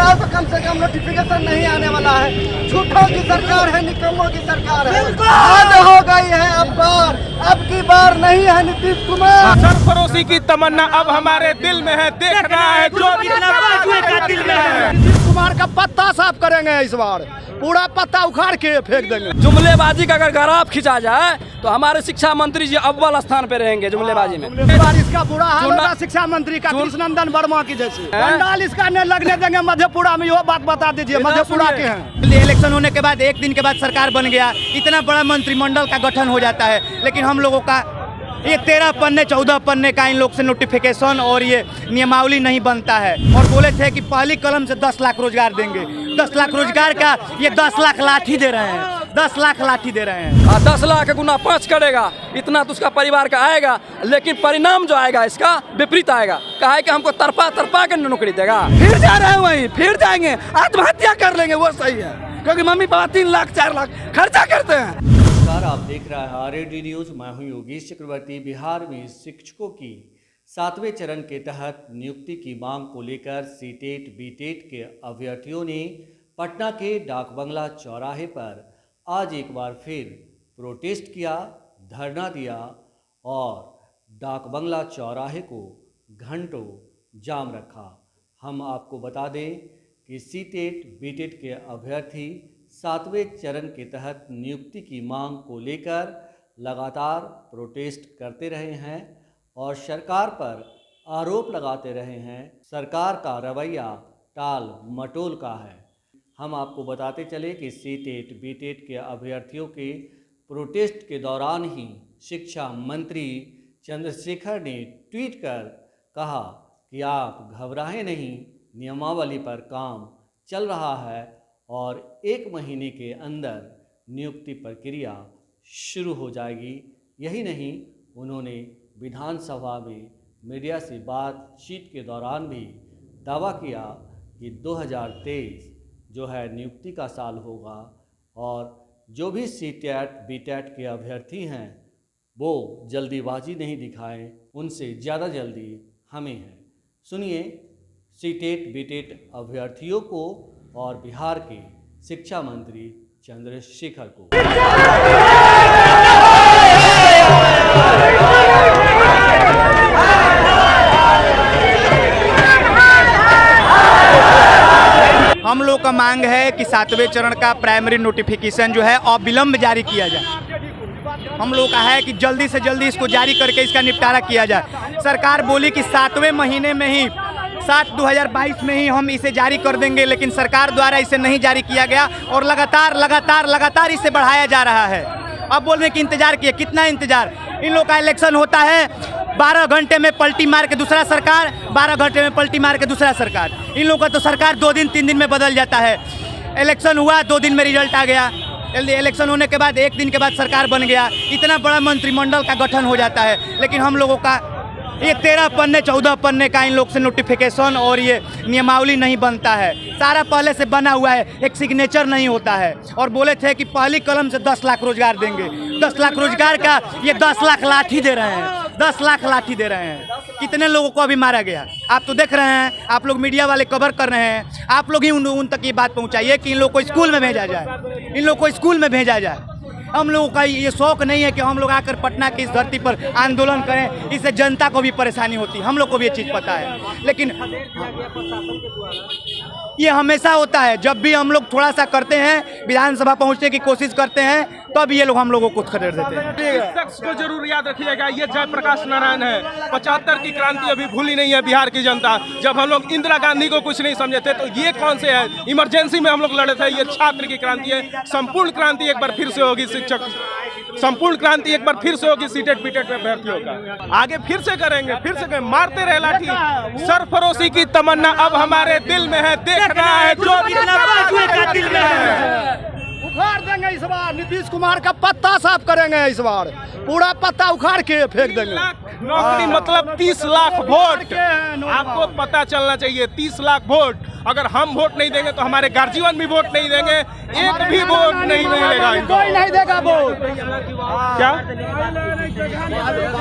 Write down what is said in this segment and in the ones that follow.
जाओ तो कम से कम नोटिफिकेशन नहीं आने वाला है। झूठों की सरकार है, निकम्मों की सरकार है। हद हो गई है अब की बार नहीं है नीतीश कुमार। सरफरोशी की तमन्ना अब हमारे दिल में है, देखना है जो दिल में है। नीतीश कुमार का पत्ता साफ करेंगे इस बार, पूरा पत्ता उखाड़ के फेंक देंगे। जुमलेबाजी का अगर ग्राफ खिंचा जाए तो हमारे शिक्षा मंत्री जी अव्वल स्थान पे रहेंगे जुमलेबाजी में। इस बार इसका बुरा हाल होगा शिक्षा मंत्री का, कृष्णनंदन वर्मा की जैसे पंडाल इसका नहीं लगने देंगे मधेपुरा में। यो बात बता दीजिए, मधेपुरा के हैं। इलेक्शन होने के बाद एक दिन के बाद सरकार बन गया, इतना बड़ा मंत्रिमंडल का गठन हो जाता है, लेकिन हम लोगों का ये 13 पन्ने 14 पन्ने का इन लोग से नोटिफिकेशन और ये नियमावली नहीं बनता है। और बोले थे कि पहली कलम से 10 लाख रोजगार देंगे। 10 लाख रोजगार का ये 10 लाख लाठी दे रहे हैं, 10 लाख लाठी दे रहे हैं। 10 लाख गुना 5 करेगा, इतना तो उसका परिवार का आएगा, लेकिन परिणाम जो आएगा इसका विपरीत आएगा। कहा है कि हमको तरपा के नौकरी देगा, फिर जा रहे हैं वहीं, फिर जाएंगे आत्महत्या कर लेंगे। वो सही है, क्योंकि मम्मी पापा 3 लाख 4 लाख खर्चा करते हैं। नमस्कार, आप देख रहे हैं RAD न्यूज़। मैं हूं योगेश चक्रवर्ती। बिहार में शिक्षकों की 7वें चरण के तहत नियुक्ति की मांग को लेकर सीटेट बीटेट के अभ्यर्थियों ने पटना के डाक बंगला चौराहे पर आज एक बार फिर प्रोटेस्ट किया, धरना दिया और डाक बंगला चौराहे को घंटों जाम रखा। हम आपको बता दें कि सीटेट बीटेट के अभ्यर्थी 7वें चरण के तहत नियुक्ति की मांग को लेकर लगातार प्रोटेस्ट करते रहे हैं और सरकार पर आरोप लगाते रहे हैं। सरकार का रवैया टाल मटोल का है। हम आपको बताते चले कि सीटेट बीटेट के अभ्यर्थियों के प्रोटेस्ट के दौरान ही शिक्षा मंत्री चंद्रशेखर ने ट्वीट कर कहा कि आप घबराएं नहीं, नियमावली पर काम चल रहा है और 1 महीने के अंदर नियुक्ति प्रक्रिया शुरू हो जाएगी। यही नहीं, उन्होंने विधानसभा में मीडिया से बातचीत के दौरान भी दावा किया कि 2023 जो है नियुक्ति का साल होगा और जो भी सीटेट बीटेट के अभ्यर्थी हैं वो जल्दीबाजी नहीं दिखाएं, उनसे ज़्यादा जल्दी हमें है। सुनिए सीटेट बीटेट अभ्यर्थियों को और बिहार के शिक्षा मंत्री चंद्रशेखर को। हम लोग का मांग है कि 7वें चरण का प्राइमरी नोटिफिकेशन जो है अविलंब जारी किया जाए। हम लोग का है कि जल्दी से जल्दी इसको जारी करके इसका निपटारा किया जाए। सरकार बोली कि 7वें महीने में ही 7/2022 में ही हम इसे जारी कर देंगे, लेकिन सरकार द्वारा इसे नहीं जारी किया गया और लगातार इसे बढ़ाया जा रहा है। अब बोल रहे कि इंतजार किए, कितना इंतजार। इन लोग का इलेक्शन होता है 12 घंटे में पलटी मार के दूसरा सरकार, 12 घंटे में पलटी मार के दूसरा सरकार। इन लोगों का तो सरकार 2 दिन 3 दिन में बदल जाता है। इलेक्शन हुआ 2 दिन में रिजल्ट आ गया, इलेक्शन होने के बाद 1 दिन के बाद सरकार बन गया, इतना बड़ा मंत्रिमंडल का गठन हो जाता है, लेकिन हम लोगों का ये 13 पन्ने 14 पन्ने का इन लोग से नोटिफिकेशन और ये नियमावली नहीं बनता है। सारा पहले से बना हुआ है, एक सिग्नेचर नहीं होता है। और बोले थे कि पहली कलम से 10 लाख रोजगार देंगे। 10 लाख रोजगार का ये 10 लाख लाठी दे रहे हैं, 10 लाख लाठी दे रहे हैं। कितने लोगों को अभी मारा गया आप तो देख रहे हैं, आप लोग मीडिया वाले कवर कर रहे हैं। आप लोग ही उन तक ये बात पहुँचाइए कि इन लोग को स्कूल में भेजा जाए, इन लोग को स्कूल में भेजा जाए। हम लोगों का ये शौक नहीं है कि हम लोग आकर पटना की इस धरती पर आंदोलन करें, इससे जनता को भी परेशानी होती है, हम लोग को भी ये चीज़ पता है। लेकिन ये हमेशा होता है, जब भी हम लोग थोड़ा सा करते हैं, विधानसभा पहुंचने की कोशिश करते हैं, तब ये लोग हम लोगों को खदेड़ देते हैं। इस शख्स को जरूर याद रखिएगा, ये जयप्रकाश नारायण है। 75 की क्रांति अभी भूली नहीं है बिहार की जनता। जब हम लोग इंदिरा गांधी को कुछ नहीं समझे थे तो ये कौन से है, इमरजेंसी में हम लोग लड़े थे। ये छात्र की क्रांति है, संपूर्ण क्रांति एक बार फिर से होगी। शिक्षक संपूर्ण क्रांति एक बार फिर से होगी सीटेट बीटेट में अभ्यर्थियों का। आगे फिर से करेंगे, फिर से करेंगे, मारते रहे लाठी। सरफरोशी की तमन्ना अब हमारे दिल में है, देखना है जो दिल में है। उखाड़ देंगे इस बार, नीतीश कुमार का पत्ता साफ करेंगे इस बार, पूरा पत्ता उखाड़ के फेंक देंगे। नौकरी मतलब 30 लाख वोट। आपको पता चलना चाहिए, 30 लाख वोट। अगर हम वोट नहीं देंगे तो हमारे गार्जियन भी वोट नहीं देंगे, एक भी वोट नहीं मिलेगा इनको। कोई नहीं देगा वोट। क्या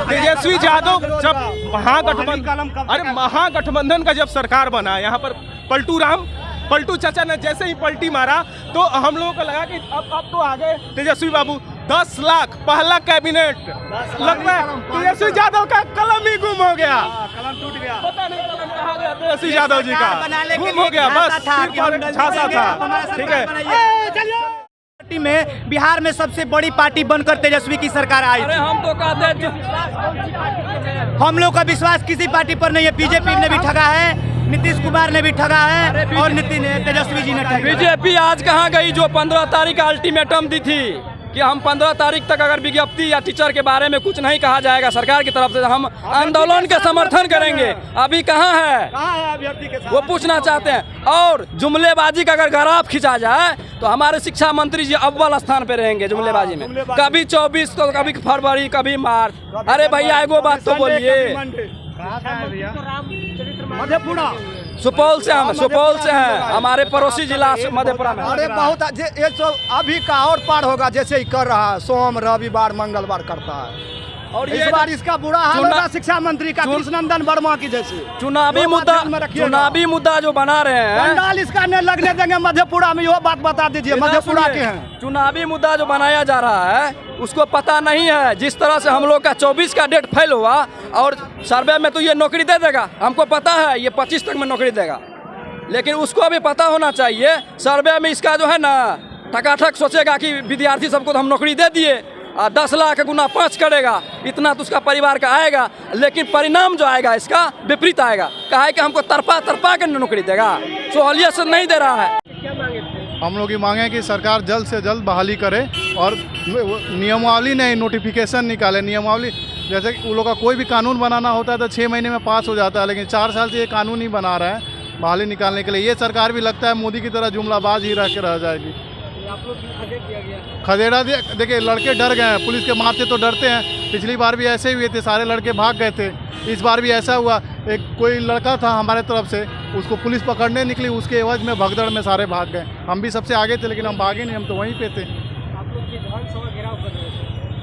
तेजस्वी यादव जब महागठबंधन का जब सरकार बना, यहाँ पर पलटू राम पलटू चाचा ने जैसे ही पलटी मारा तो हम लोगों को लगा कि अब तो आ गए तेजस्वी बाबू। 10 लाख पहला कैबिनेट लगता है तेजस्वी यादव का कलम ही गुम हो गया, कलम टूट गया, पता नहीं कलम कहाँ गया तेजस्वी यादव जी का, गुम हो गया बस, छासा था। ठीक है, में बिहार में सबसे बड़ी पार्टी बनकर तेजस्वी की सरकार आई। अरे हम तो कहते हैं हम लोग का विश्वास किसी पार्टी पर नहीं है। बीजेपी ने भी ठगा है, नीतीश कुमार ने भी ठगा है और तेजस्वी जी ने ठगा। बीजेपी आज कहाँ गई जो 15 तारीख का अल्टीमेटम दी थी कि हम 15 तारीख तक अगर विज्ञप्ति या टीचर के बारे में कुछ नहीं कहा जाएगा सरकार की तरफ से हम आंदोलन के समर्थन करेंगे। अभी कहाँ है अभ्यर्थी के साथ? वो पूछना चाहते हैं। और जुमलेबाजी का अगर ग्राफ खिंचा जाए तो हमारे शिक्षा मंत्री जी अव्वल स्थान पे रहेंगे जुमलेबाजी में। कभी 24 तो कभी फरवरी कभी मार्च। अरे भैया एगो बात तो बोलिए। मधेपुरा सुपौल से हैं हमारे पड़ोसी जिला मधेपुरा में। अरे बहुत ये तो अभी का और पार होगा जैसे ही कर रहा है, सोम रविवार मंगलवार करता है। और इस बार इसका बुरा हाल होगा शिक्षा मंत्री का, कृष्णनंदन वर्मा की जैसे। चुनावी मुद्दा जो बना रहे हैं, पंडाल इसका नहीं लगने देंगे मधेपुरा में, यो बात बता दीजिए। मधेपुरा के हैं चुनावी मुद्दा जो बनाया जा रहा है उसको पता नहीं है। जिस तरह से हम लोग का 24 का डेट फेल हुआ और सर्वे में तो ये नौकरी दे देगा, हमको पता है ये 25 तक में नौकरी देगा, लेकिन उसको भी पता होना चाहिए सर्वे में इसका जो है ना ठकाठक सोचेगा कि विद्यार्थी सबको तो हम नौकरी दे दिए, 10 लाख गुना 5 करेगा, इतना तो उसका परिवार का आएगा, लेकिन परिणाम जो आएगा इसका विपरीत आएगा। कहा है कि हमको तरपा के नौकरी देगा, सहूलियत से नहीं दे रहा है। हम लोग ये मांगे कि सरकार जल्द से जल्द बहाली करे और नियमावली नहीं, नोटिफिकेशन निकाले। नियमावली जैसे कि उन लोग का कोई भी कानून बनाना होता है तो 6 महीने में पास हो जाता है, लेकिन 4 साल से ये कानून ही बना रहा है बहाली निकालने के लिए। ये सरकार भी लगता है मोदी की तरह जुमलाबाज ही रह जाएगी। खदेड़ा दिया। देखिए लड़के डर गए हैं, पुलिस के मार से तो डरते हैं। पिछली बार भी ऐसे ही हुए थे, सारे लड़के भाग गए थे। इस बार भी ऐसा हुआ, एक कोई लड़का था हमारे तरफ से, उसको पुलिस पकड़ने निकली, उसके एवज में भगदड़ में सारे भाग गए। हम भी सबसे आगे थे लेकिन हम भागे नहीं, हम तो वहीं पे थे।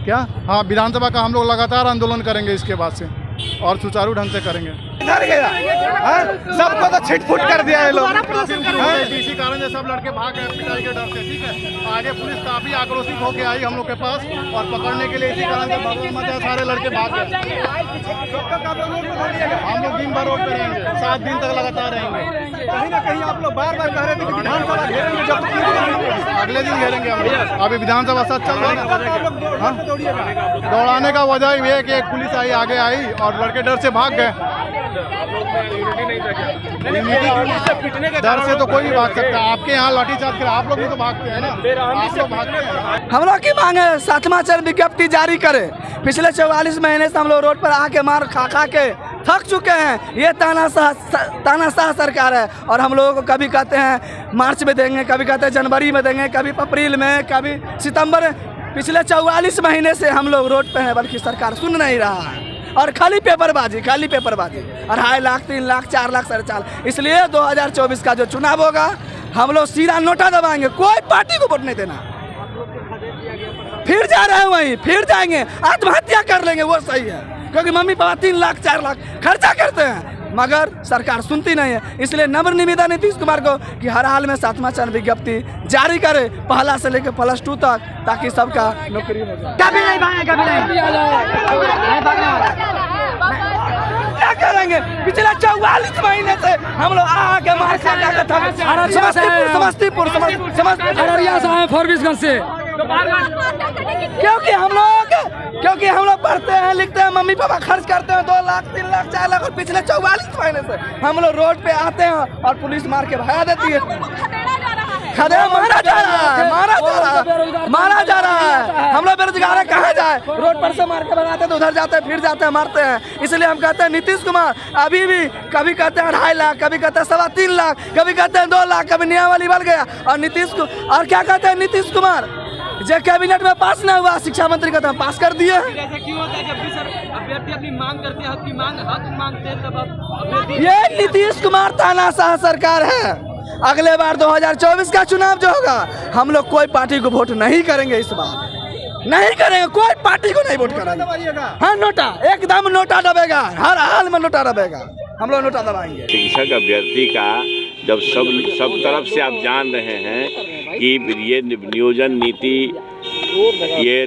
क्या? हाँ, विधानसभा का हम लोग लगातार आंदोलन करेंगे इसके बाद से और सुचारू ढंग से करेंगे। इधर गया सबको तो छिटपुट कर दिया है लोग। इसी कारण से सब लड़के भाग गए पिटाई के डर से। ठीक है, आगे पुलिस काफी आक्रोशित होकर आई हम लोग के पास और पकड़ने के लिए, इसी कारण से भगदड़ मचा, सारे लड़के भाग गए। हम लोग दिन भर रोड पे रहेंगे, 7 दिन तक लगातार रहेंगे। कहीं ना कहीं आप लोग बार-बार कह रहे थे कि विधानसभा घेरेंगे, जब अगले दिन घेरेंगे हम लोग। अभी विधानसभा सच चल रहा है। दौड़ाने का वजह ये है कि एक पुलिस आगे आई और लड़के डर से भाग गए। डर से तो कोई भी भाग सकता है। आपके यहाँ लाठीचार्ज कर, आप लोग भी तो भागते हैं ना, आप लोग भागते हैं। हम लोग की मांग है 7वां चरण विज्ञप्ति जारी करे। पिछले 44 महीने से हम लोग रोड पर आके मार खा के थक चुके हैं। ये तानाशाह सरकार है और हम लोगों को कभी कहते हैं मार्च में देंगे, कभी कहते हैं जनवरी में देंगे, कभी अप्रैल में, कभी सितंबर में। पिछले 44 महीने से हम लोग रोड पे हैं, बल्कि सरकार सुन नहीं रहा है और खाली पेपरबाजी। 2.5 लाख 3 लाख 4 लाख 4.5 लाख। इसलिए 2024 का जो चुनाव होगा हम लोग सीधा नोटा दबाएंगे, कोई पार्टी को वोट नहीं देना। फिर जा रहे हैं वहीं, फिर जाएंगे, आत्महत्या कर लेंगे, वो सही है, क्योंकि मम्मी पापा 3 लाख 4 लाख खर्चा करते हैं मगर सरकार सुनती नहीं है। इसलिए नम्र निवेदन नीतीश कुमार को कि हर हाल में 7वां चरण विज्ञप्ति जारी करे, पहला से लेकर +2 तक, ताकि सबका नौकरी हो जाए। कभी नहीं भागेगा, क्या करेंगे? पिछले 44 महीने से हम लोग आके समस्तीपुर अररिया से आए, फॉरबिसगंज से। क्योंकि हम लोग पढ़ते हैं, लिखते हैं, मम्मी पापा खर्च करते हैं 2 लाख 3 लाख 4 लाख, और पिछले 44 महीने से हम लोग रोड पे आते हैं और पुलिस मार के भगा देती है। मारा जा रहा है। हम लोग बेरोजगार है, कहाँ जाए? रोड पर से मार के भगाते हैं तो उधर जाते हैं, फिर जाते हैं, मारते हैं। इसलिए हम कहते हैं नीतीश कुमार अभी भी, कभी कहते हैं 2.5 लाख, कभी कहते हैं 3.25 लाख, कभी कहते हैं 2 लाख, कभी नियमावली बढ़ गया। और क्या कहते हैं नीतीश कुमार, जो कैबिनेट में पास ना हुआ, शिक्षा मंत्री कहते हैं पास कर दिए। ऐसा क्यों होता है जब भी सर अभ्यर्थी अपनी मांग करते हैं, हक मांगते हैं, तब ये नीतीश कुमार तानाशाह सरकार है। अगले बार 2024 का चुनाव जो होगा हम लोग कोई पार्टी को वोट नहीं करेंगे, इस बार नहीं करेंगे, कोई पार्टी को नहीं वोट करेंगे। हाँ, नोटा एकदम नोटा दबेगा, हर हाल में नोटा दबेगा, हम लोग नोटा दबाएंगे। शिक्षक अभ्यर्थी का जब सब तरफ से आप जान रहे हैं कि ये नियोजन नीति ये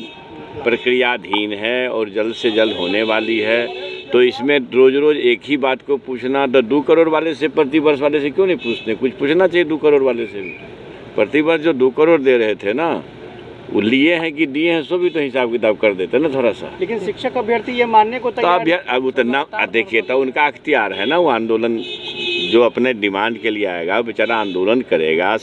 प्रक्रियाधीन है और जल्द से जल्द होने वाली है, तो इसमें रोज रोज एक ही बात को पूछना, तो 2 करोड़ वाले से प्रतिवर्ष वाले से क्यों नहीं पूछते? कुछ पूछना चाहिए 2 करोड़ वाले से भी। प्रतिवर्ष जो 2 करोड़ दे रहे थे ना, वो लिए हैं कि दिए हैं, सो भी तो हिसाब किताब कर देते ना थोड़ा सा। लेकिन शिक्षक अभ्यर्थी ये मानने को तो अब उतना देखिए, तो उनका अख्तियार है ना, वो आंदोलन जो अपने डिमांड के लिए आएगा बेचारा आंदोलन करेगा,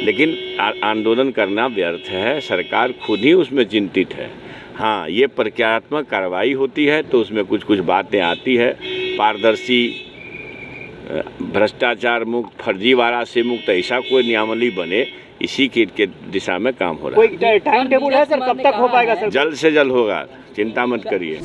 लेकिन आंदोलन करना व्यर्थ है, सरकार खुद ही उसमें चिंतित है। हाँ, ये प्रक्रियात्मक कार्रवाई होती है तो उसमें कुछ कुछ बातें आती है, पारदर्शी, भ्रष्टाचार मुक्त, फर्जीवाड़ा से मुक्त ऐसा कोई नियमावली बने, इसी के दिशा में काम हो रहा है। कोई टाइम टेबल है सर, कब तक हो पाएगा सर? जल्द से जल्द होगा, चिंता मत करिए।